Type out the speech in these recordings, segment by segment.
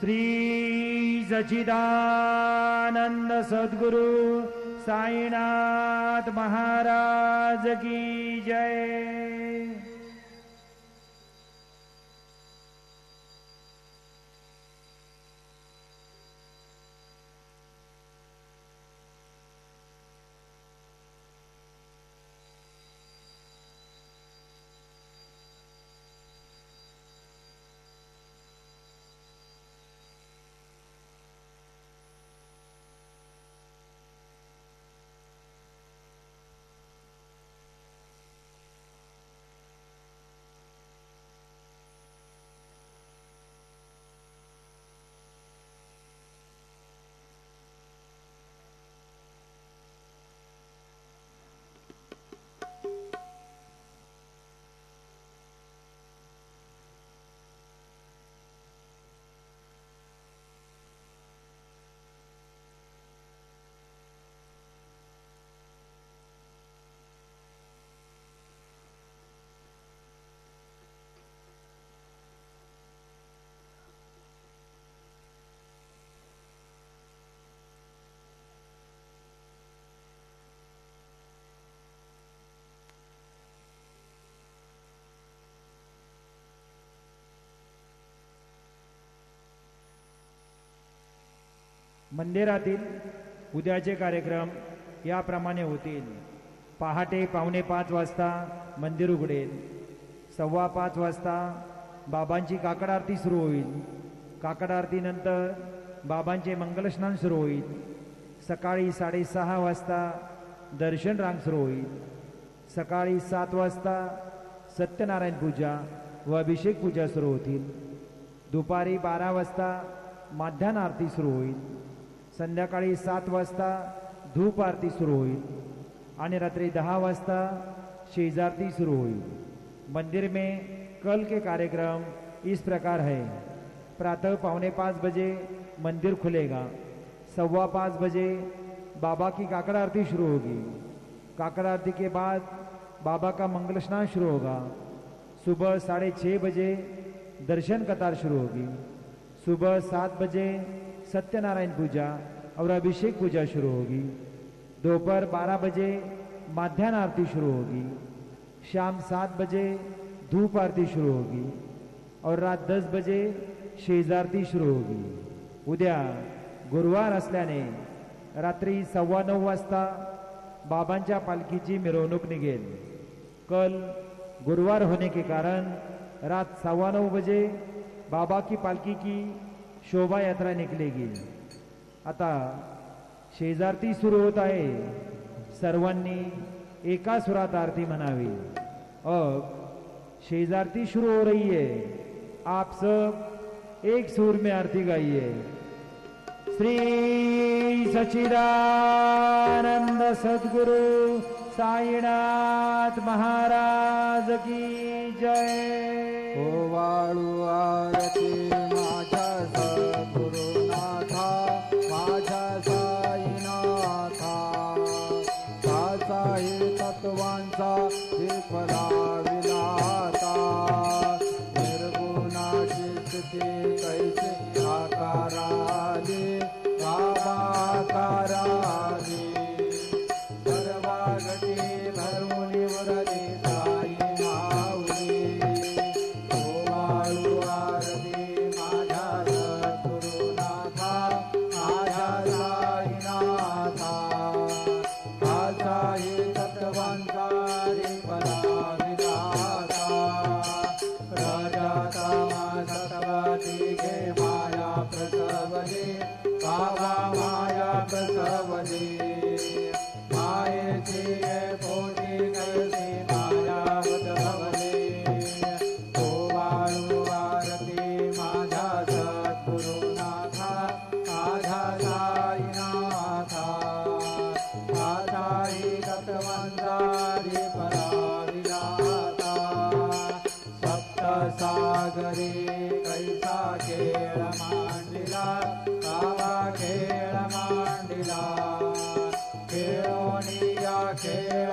श्री सच्चिदानंद सद्गुरु साईनाथ महाराज की जय। मंदिरातील उद्याचे कार्यक्रम याप्रमाणे होतील। पहाटे 4:45 वाजता मंदिर उघडेल। 5:15 वाजता बाबांची काकड आरती सुरू होईल। काकड आरतीनंतर बाबांचे मंगलस्नान सुरू होईल। सकाळी 6:30 वाजता दर्शन रांग सुरू होईल। सकाळी 7 वाजता सत्यनारायण पूजा व अभिषेक पूजा सुरू होतील। दुपारी 12 वाजता माध्यान्ह आरती सुरू होईल। संध्याकाळी 7 वाजता धूप आरती सुरू होईल आणि रात्रि 10 वाजता शेजारती सुरू होईल। मंदिर में कल के कार्यक्रम इस प्रकार है। प्रातः 4:45 बजे मंदिर खुलेगा। 5:15 बजे बाबा की काकड़ आरती शुरू होगी। काकड़ आरती के बाद बाबा का मंगल स्नान शुरू होगा। सुबह 6:30 बजे दर्शन कतार शुरू होगी। सुबह 7 बजे सत्यनारायण पूजा और अभिषेक पूजा शुरू होगी। दोपहर 12 बजे माध्यान्ह आरती शुरू होगी। शाम 7 बजे धूप आरती शुरू होगी और रात 10 बजे शेजारती शुरू होगी। उद्या गुरुवार असल्याने रात्री 9:15 वाजता बाबांच्या पालखीची मिरवणूक निघेल। कल गुरुवार होने के कारण रात 9:15 बजे बाबा की पालकी की शोभा यात्रा निकलेगी। आता शेजारती सुरू होत आहे। सर्वांनी एका सुरात आरती म्हणावी। अब शेजारती शुरू हो रही है। आप सब एक सुर में आरती गाइए। श्री सच्चिदानंद सद्गुरु साईनाथ महाराज की जय। ओ वाळू आरती माझ्या सद्गुरुनाथा, माझ्या साईनाथा, त्याचा हे तत्वांचा हे फलाविलाता, निर्गुणाची स्थिती कैसे आकाराली, बाबा आकाराली, सर्वागती भरमुनी वरली साई माऊली। ओ वाळू आरती माझ्या सद्गुरुनाथा, माझ्या साईनाथा, त्याचा हे तत्वांचा रे फलाविलाता, प्रजातमा सतवती घे माया प्रसवली, बाबा माया प्रसवली, मायेची पोटी कैसी माया उद्भवली। ओ वाळू आरती माझ्या सद्गुरुनाथा, माझ्या साईनाथा, माझा ही तत्वांचा रे फलाविलाता, सप्तसागरी कैसा खेळ मांडिला, बाबा खेळ मांडिला, खेळोनिया खेळ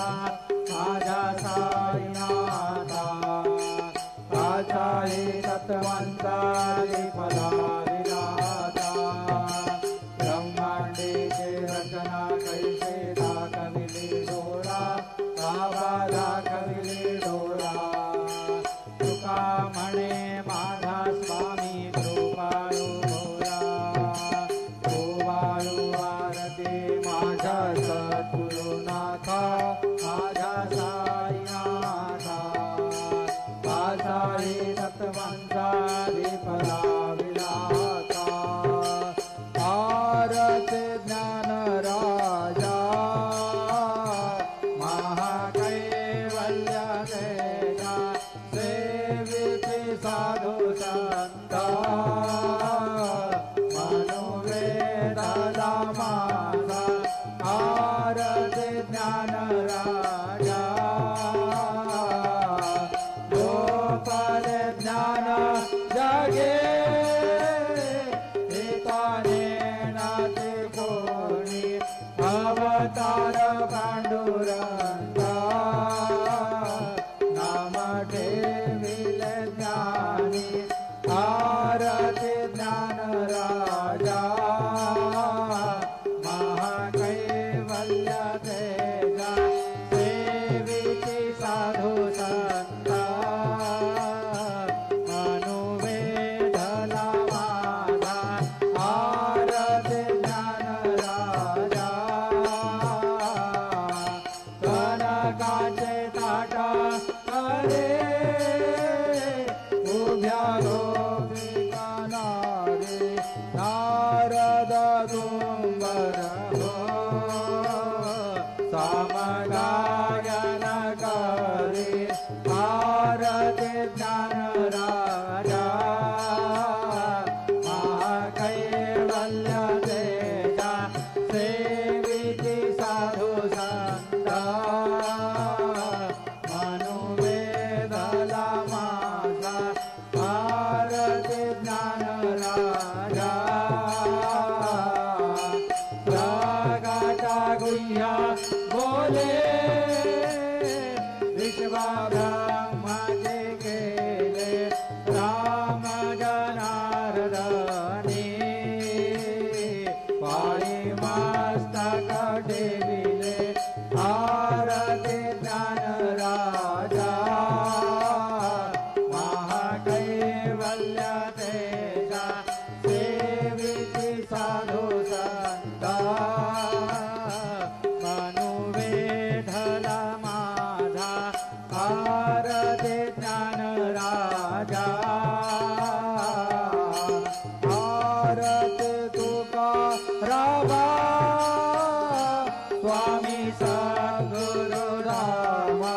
माझ्या साईनाथा काचाई तत्वांचा फला विधाता ब्रह्मांडीची रचना कैसे दाखविली डोळा बाबा दाखविली डोळा तुका म्हणे माझा स्वामी कृपाळू भोळा गोवाळू आरती माझ्या सद्गुरुनाथा माझ्या साईनाथा काचाई तत्वांचा फला विधाता आरती ज्ञान राजा महाकैवल्य तेजा सेविती साधू संता मनुवेदाला माझा आरती ज्ञान राजा गोपाल ज्ञान जगे एकाने नाते कोणी अवतार पांडुरंगा नाम ठेविले ज्ञानी आरती ज्ञान राजा महाकैवल्य तेजा सेविती साधू संता मनुवेदला माझा आरती ज्ञान राजा कनकाचे ताटा करे उभ्या गोपिकानारे नारद दुंबर हो सामगायन करे आरती ज्ञान राजा महाकैवल्य तेजा सेविती साधू संता मनुवेदला माझा आरती ज्ञान राजा जगाचा गुह्य बोले विश्वा ब्रह्माचे केले राम जनार्दनी पाळी मस्तक ठेविले आरती ज्ञान राजा महाकैवल्य तेजा सेविती साधू संता मनुवेधला माझा आरती ज्ञान राजा आरती तुका रावा स्वामी सद्गुरु रामा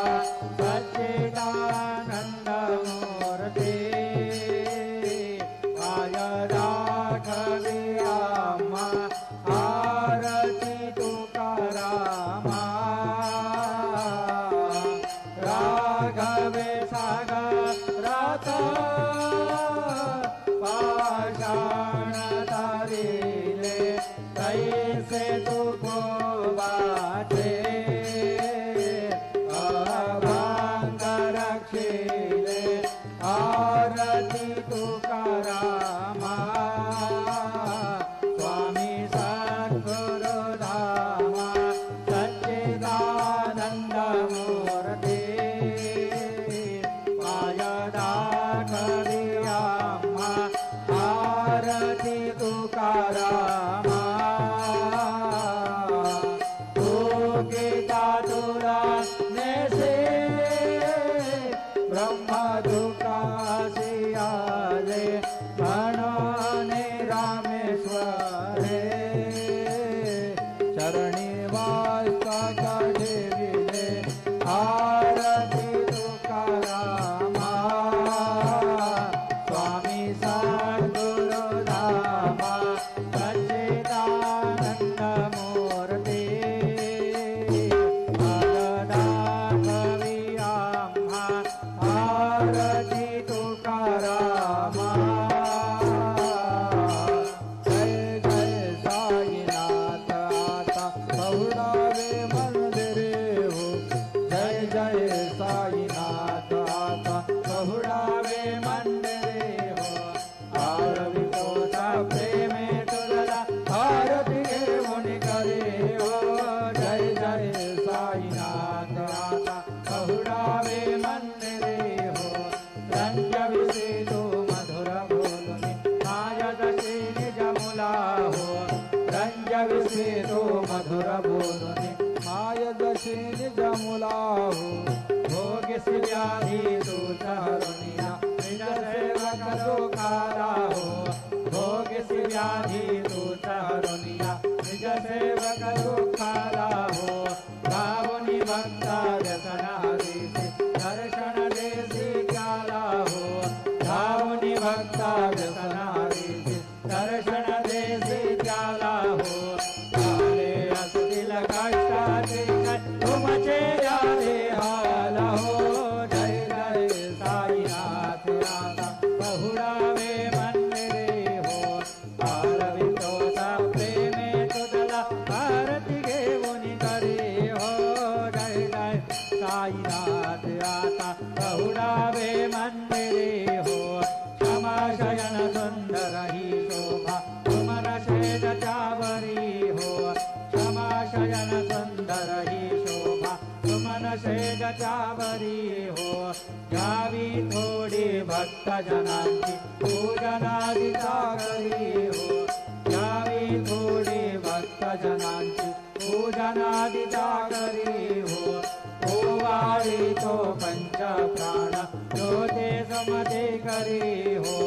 सच्चिदानंद मूर्ती काय राघवी आम्हा आरती तुका रामा राघवे सागरात पाषाण तारिले तैसे तू गोवाचे अभंग रक्षिले आरती तुका रामा स्वामी सद्गुरु धामा सच्चिदानंद मूर्ती पाय दाखवी आम्हा आरती तुका रामा तू गीता तुला नेसे ब्रह्म दुकासी आले म्हणून रामेश्वरे चरणी वास्तक ठेविले आरती तुका रामा स्वामी सद्गुरु धामा सच्चिदानंद मूर्ती जय साईनाथ आता बहुडावे मंदिरे हो आरवितोचा प्रेमे तुझला आरती घेऊन करे हो जय जय साईनाथ आता बहुडावे मंदिरे हो रंग विसेतो मधुर बोलुनी माया जशी निज मुला हो रंग विसेतो मधुर बोलुनी माय जशी निज मुला हो भोगीस व्याधी तुझ हरुनिया निज सेवक दुखारा हो भोगीस व्याधी तुझ हरुनिया निज सेवक दुखारा हो गावनी भक्ता व्यसन हरीसी दर्शन देसी काला हो गावनी भक्ता व्यसन हरीसी दर्शन देसी काला हो काले असतील कष्टाचे तुमचे याले हाल हो जय जय साईनाथ आता बहुडावे मंदिरे हो आरवितोचा प्रेमे तुझला आरती घेऊन करे हो जय जय साईनाथ आता बहुडावे मंदिरे हो क्षमाशयन सुंदर ही शोभा तुमन शेजावरी हो क्षमाशयन सुंदर ही शोभा तुमन शेजावरी हो घ्यावी थोडी भक्त जनांची पूजनादी सागरी हो घ्यावी थोडी भक्त जनांची पूजनादी सागरी हो ओवाळी तो पंच प्राण ज्योते समते करी हो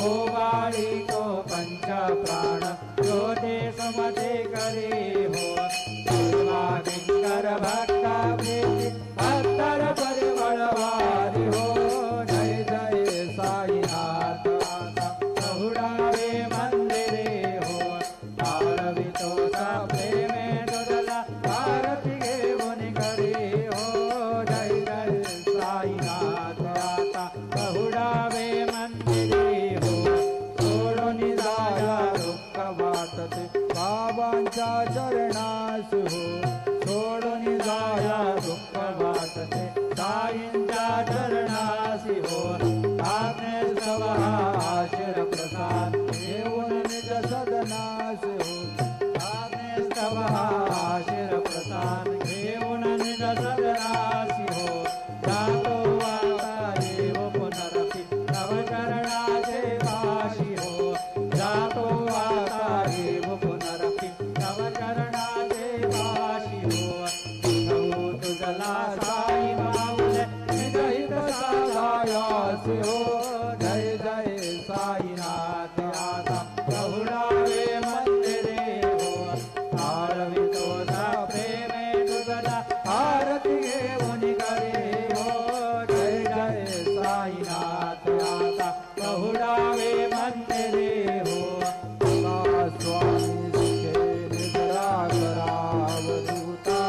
ओवाळी तो पंच प्राण ज्योते समते करी हो सेवा किंकर भक्ता प्रीती भक्तर परिमळ वारी हो जय जय साईनाथ आता बहुडावे मंदिरे हो आरवितोचा प्रेमे तुझला आरती घेऊन करे हो जय जय साईनाथ आता बहुडावे मंदिरे हो सोडून जाया दुःख वाटते बाबांच्या चरणास हो सोडून जाया दुःख वाटते साईंच्या चरणासी हो आपने सवा आशीर प्रसाद घेऊन निज सदनास हो आपने सवा आशीर प्रसाद घेऊन निज सदनासी हो जातो आता देव पुनरपि तव चरणाचे पाशी हो जातो आता देव पुनरपि तव चरणाचे पाशी हो प्रभू तुझला साई माऊले निजहित साधायासी हो जय जय साईनाथ आता बहुडावे मंदिरे हो आळवितोचा प्रेमे तुझला आरती घेऊन करे हो जय जय साईनाथ आता बहुडावे मंदिरे हो स्वामी सुखे निद्रा करावधूता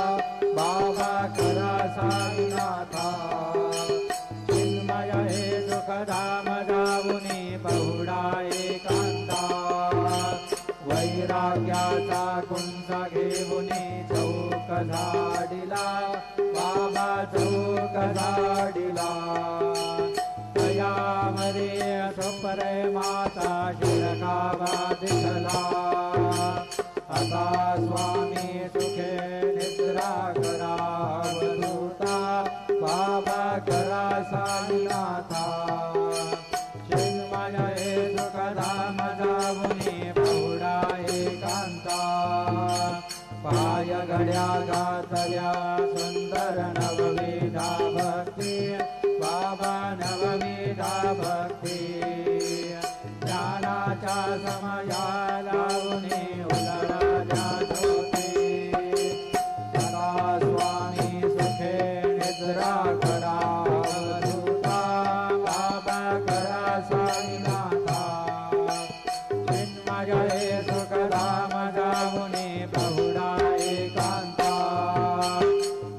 बाबा करा साईनाथा चिन्मय हे दुःखधाम जाऊनी बहुडा एकांता वैराग्याचा कुंज घेऊनी चौक झाडिला बाबा चौक झाडिला तयामध्ये सुप्रेमाचा शिरकावा दिसला आता स्वामी सुखे निद्रा करावधूता बाबा करा साईनाथा चिन्मय हे सुखधाम जाऊनी बहुडा एकांता पाय घड्या घातल्या सुंदर नवविधा भक्ती बाबा नवविधा भक्ती ज्ञानाच्या समया लावूनी उलळा जात होते सदा स्वामी सुखे निद्रा करावधूता बाबा करा साईनाथा चिन्मय हे सुखधाम जाऊनी बहुडा एकांता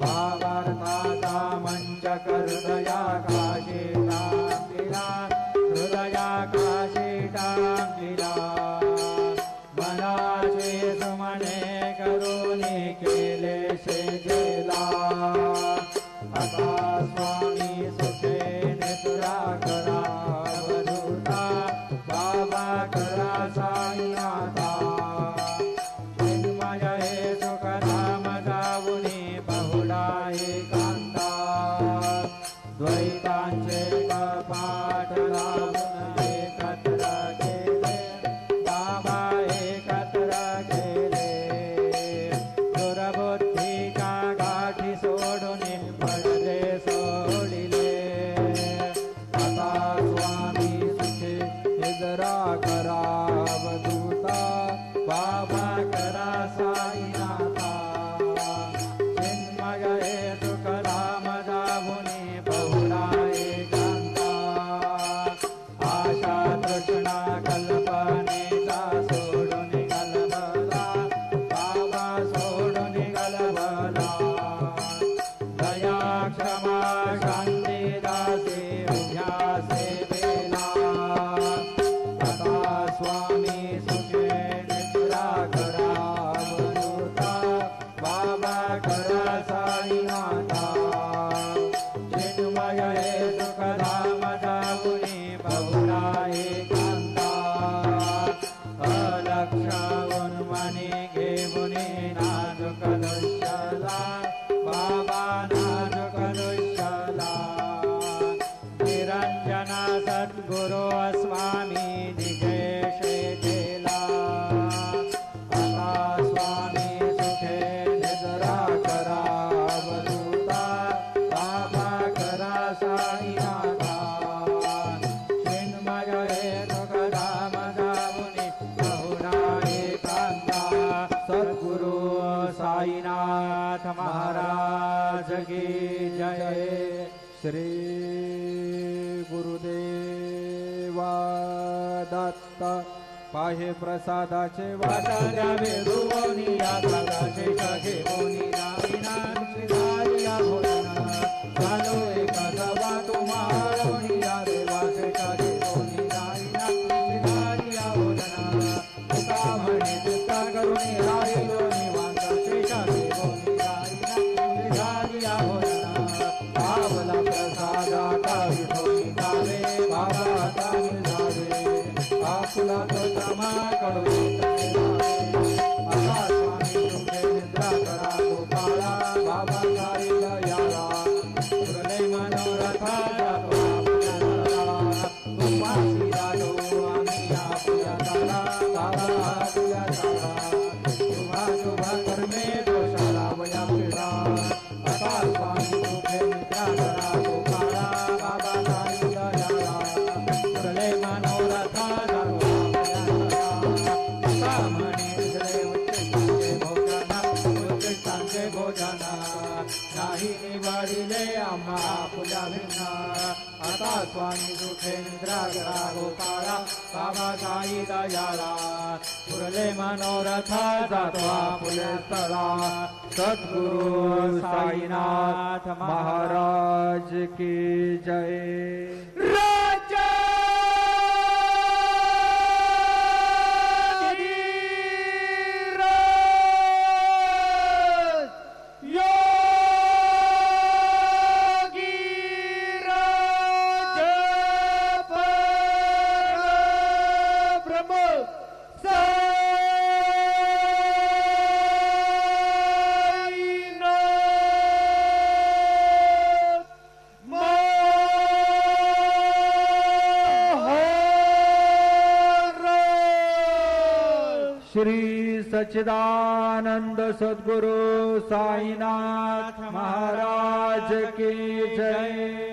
भावार्थाचा मंच हृदया काशी टांगिला हृदया काशी टांगिला मनाचे सुमने करुणी केले शेजेला आता एकांता द्वैतांचे कपाट लावून एकत्र केले बाबा एकत्र केले दुर्बुद्धीच्या गाठी सोडून पडदे सोडिले आता स्वामी सुखे निद्रा करावधूता बाबा करा साईनाथा चिन्मय हे सुखधाम जाऊनी बहुला एकांता आशा तृष्णा कल्पनेचा सोडून गलबला बाबा सोडून गलबला दया क्षमा शांती दासे उभ्या सेवेला आता स्वामी सुखे निद्रा करावधूता बाबा करा साईनाथा चिन्मय हे सुखधाम जाऊनी बहुला एकांता अलक्ष उन्मनी घेऊन नाजुक दृश्यला बाबा नाजुक दृश्यला निरंजना सद्गुरु स्वामी दिगेशे केला आता स्वामी सुखे निद्रा करावधूता बाबा करा साईनाथा चिन्मय हे सुखधाम जाऊनी बहुला एकांता सद्गुरु साईनाथ महाराज की जय श्री गुरुदेवा दत्त पाहे प्रसादाचे वाटा द्यावे धुवोनी या दादाचे शाखे बोनी नाविनांची धारिया भोजना चालो एक सभा तुम्हारोनी या देवाचे शाखे बोनी नाविनांची धारिया भोजना तुका म्हणे चित्ता करुणी राहिलो निवांताचे शाखे बोनी नाविनांची धारिया भोजना पावला प्रसादाचा विठोनी जावे बाबा तानी जावे आपुला तो तमा कडवे आता स्वामी तुमचे निद्रा करा गोपाळा बाबा साईला याला तुरले मनोरथा जातो तुमासी राजो आम्ही आपुया ताला बाबा आपुया ताला शुभा शुभा कर्मे दोषाला वया पिढा आता स्वामी तुमचे निद्रा करा गोपाळा बाबा साईला याला तुरले मनोरथा जातो नाही निवाडिले आम्हा फुला भिन्ना आता स्वामी सुखे निद्रा करा गोपाळा बाबा साई दयाला पुरले मनोरथा जातो फुले स्थळा सद्गुरु साईनाथ महाराज की जय श्री सच्चिदानंद सद्गुरु साईनाथ महाराज की जय।